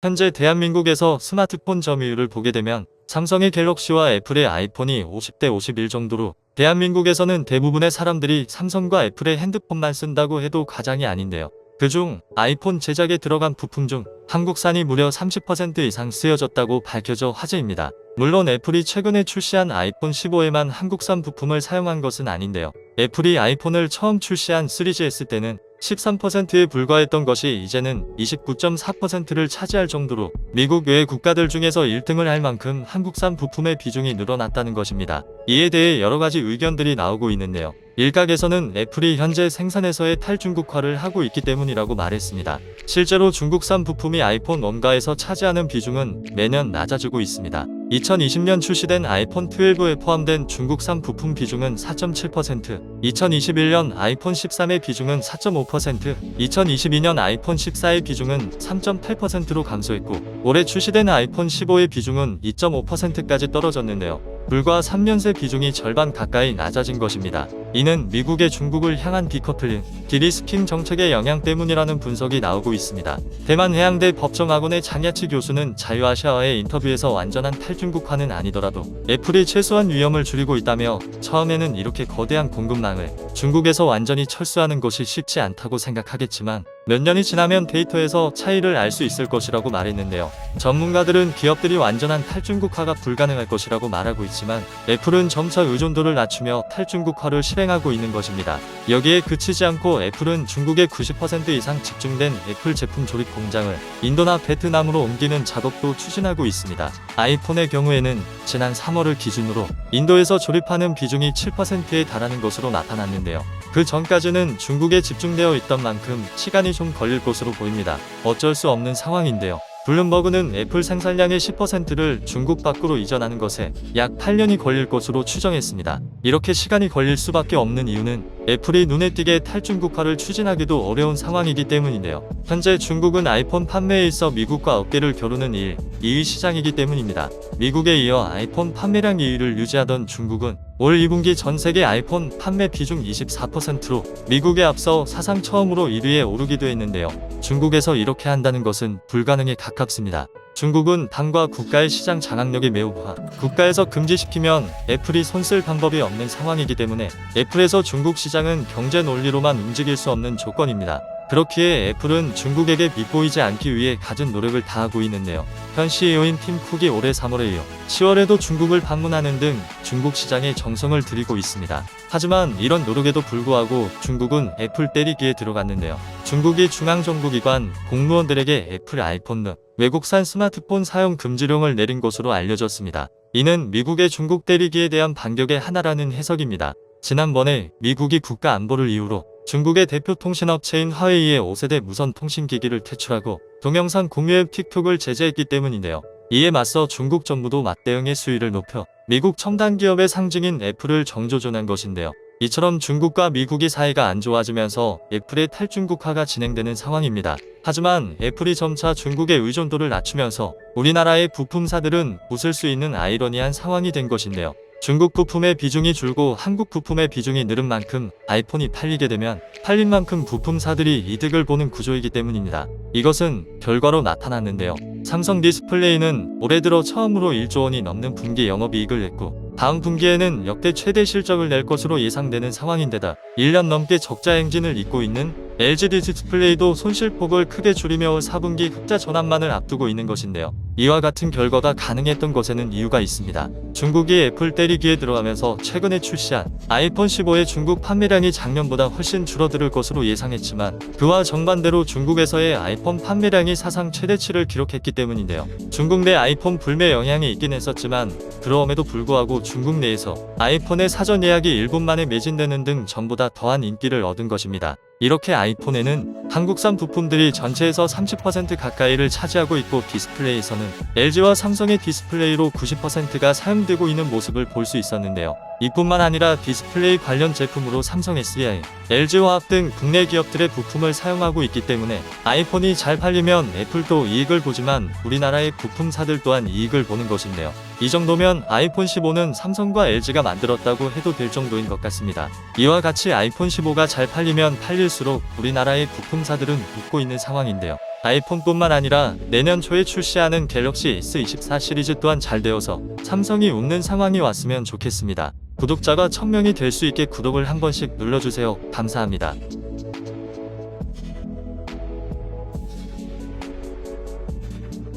현재 대한민국에서 스마트폰 점유율을 보게 되면 삼성의 갤럭시와 애플의 아이폰이 50대 51 정도로 대한민국에서는 대부분의 사람들이 삼성과 애플의 핸드폰만 쓴다고 해도 과장이 아닌데요. 그중 아이폰 제작에 들어간 부품 중 한국산이 무려 30% 이상 쓰여졌다고 밝혀져 화제입니다. 물론 애플이 최근에 출시한 아이폰 15에만 한국산 부품을 사용한 것은 아닌데요. 애플이 아이폰을 처음 출시한 3GS 때는 13%에 불과했던 것이 이제는 29.4%를 차지할 정도로 미국 외 국가들 중에서 1등을 할 만큼 한국산 부품의 비중이 늘어났다는 것입니다. 이에 대해 여러가지 의견들이 나오고 있는데요. 일각에서는 애플이 현재 생산에서의 탈중국화를 하고 있기 때문이라고 말했습니다. 실제로 중국산 부품이 아이폰 1가에서 차지하는 비중은 매년 낮아지고 있습니다. 2020년 출시된 아이폰 12에 포함된 중국산 부품 비중은 4.7%, 2021년 아이폰 13의 비중은 4.5%, 2022년 아이폰 14의 비중은 3.8%로 감소했고 올해 출시된 아이폰 15의 비중은 2.5%까지 떨어졌는데요. 불과 3년 새 비중이 절반 가까이 낮아진 것입니다. 이는 미국의 중국을 향한 디커플링, 디리스킹 정책의 영향 때문이라는 분석이 나오고 있습니다. 대만해양대 법정학원의 장야치 교수는 자유아시아와의 인터뷰에서 완전한 탈중국화는 아니더라도 애플이 최소한 위험을 줄이고 있다며 처음에는 이렇게 거대한 공급망을 중국에서 완전히 철수하는 것이 쉽지 않다고 생각하겠지만 몇 년이 지나면 데이터에서 차이를 알 수 있을 것이라고 말했는데요. 전문가들은 기업들이 완전한 탈중국화가 불가능할 것이라고 말하고 있지만 애플은 점차 의존도를 낮추며 탈중국화를 실행하고 있는 것입니다. 여기에 그치지 않고 애플은 중국의 90% 이상 집중된 애플 제품 조립 공장을 인도나 베트남으로 옮기는 작업도 추진하고 있습니다. 아이폰의 경우에는 지난 3월을 기준으로 인도에서 조립하는 비중이 7%에 달하는 것으로 나타났는데요. 그 전까지는 중국에 집중되어 있던 만큼 시간이 좀 걸릴 것으로 보입니다. 어쩔 수 없는 상황인데요. 블룸버그는 애플 생산량의 10%를 중국 밖으로 이전하는 것에 약 8년이 걸릴 것으로 추정했습니다. 이렇게 시간이 걸릴 수밖에 없는 이유는 애플이 눈에 띄게 탈중국화를 추진하기도 어려운 상황이기 때문인데요. 현재 중국은 아이폰 판매에 있어 미국과 어깨를 겨루는 2위 시장이기 때문입니다. 미국에 이어 아이폰 판매량 2위를 유지하던 중국은 올 2분기 전 세계 아이폰 판매 비중 24%로 미국에 앞서 사상 처음으로 1위에 오르기도 했는데요. 중국에서 이렇게 한다는 것은 불가능에 가깝습니다. 중국은 당과 국가의 시장 장악력이 매우 과 국가에서 금지시키면 애플이 손쓸 방법이 없는 상황이기 때문에 애플에서 중국 시장은 경제 논리로만 움직일 수 없는 조건입니다. 그렇기에 애플은 중국에게 밉보이지 않기 위해 갖은 노력을 다하고 있는데요. 현 CEO인 팀 쿡이 올해 3월에 이어 10월에도 중국을 방문하는 등 중국 시장에 정성을 들이고 있습니다. 하지만 이런 노력에도 불구하고 중국은 애플 때리기에 들어갔는데요. 중국이 중앙정부기관 공무원들에게 애플 아이폰 등 외국산 스마트폰 사용 금지령을 내린 것으로 알려졌습니다. 이는 미국의 중국 때리기에 대한 반격의 하나라는 해석입니다. 지난번에 미국이 국가 안보를 이유로 중국의 대표 통신업체인 화웨이의 5세대 무선 통신기기를 퇴출하고 동영상 공유 앱 틱톡을 제재했기 때문인데요. 이에 맞서 중국 정부도 맞대응의 수위를 높여 미국 첨단 기업의 상징인 애플을 정조준한 것인데요. 이처럼 중국과 미국이 사이가 안 좋아지면서 애플의 탈중국화가 진행되는 상황입니다. 하지만 애플이 점차 중국의 의존도를 낮추면서 우리나라의 부품사들은 웃을 수 있는 아이러니한 상황이 된 것인데요. 중국 부품의 비중이 줄고 한국 부품의 비중이 늘은 만큼 아이폰이 팔리게 되면 팔린 만큼 부품사들이 이득을 보는 구조이기 때문입니다. 이것은 결과로 나타났는데요. 삼성 디스플레이는 올해 들어 처음으로 1조 원이 넘는 분기 영업이익을 냈고 다음 분기에는 역대 최대 실적을 낼 것으로 예상되는 상황인데다 1년 넘게 적자 행진을 잇고 있는 LG 디스플레이도 손실폭을 크게 줄이며 올 4분기 흑자 전환만을 앞두고 있는 것인데요. 이와 같은 결과가 가능했던 것에는 이유가 있습니다. 중국이 애플 때리기에 들어가면서 최근에 출시한 아이폰 15의 중국 판매량이 작년보다 훨씬 줄어들 것으로 예상했지만 그와 정반대로 중국에서의 아이폰 판매량이 사상 최대치를 기록했기 때문인데요. 중국 내 아이폰 불매 영향이 있긴 했었지만 그럼에도 불구하고 중국 내에서 아이폰의 사전 예약이 1분 만에 매진되는 등 전보다 더한 인기를 얻은 것입니다. 이렇게 아이폰에는 한국산 부품들이 전체에서 30% 가까이를 차지하고 있고 디스플레이에서는 LG와 삼성의 디스플레이로 90%가 사용되고 있는 모습을 볼 수 있었는데요. 이뿐만 아니라 디스플레이 관련 제품으로 삼성 SDI, LG화학 등 국내 기업들의 부품을 사용하고 있기 때문에 아이폰이 잘 팔리면 애플도 이익을 보지만 우리나라의 부품사들 또한 이익을 보는 것인데요. 이 정도면 아이폰 15는 삼성과 LG가 만들었다고 해도 될 정도인 것 같습니다. 이와 같이 아이폰 15가 잘 팔리면 팔릴수록 우리나라의 부품사들은 웃고 있는 상황인데요. 아이폰뿐만 아니라 내년 초에 출시하는 갤럭시 S24 시리즈 또한 잘 되어서 삼성이 웃는 상황이 왔으면 좋겠습니다. 구독자가 1000명이 될 수 있게 구독을 한 번씩 눌러주세요. 감사합니다.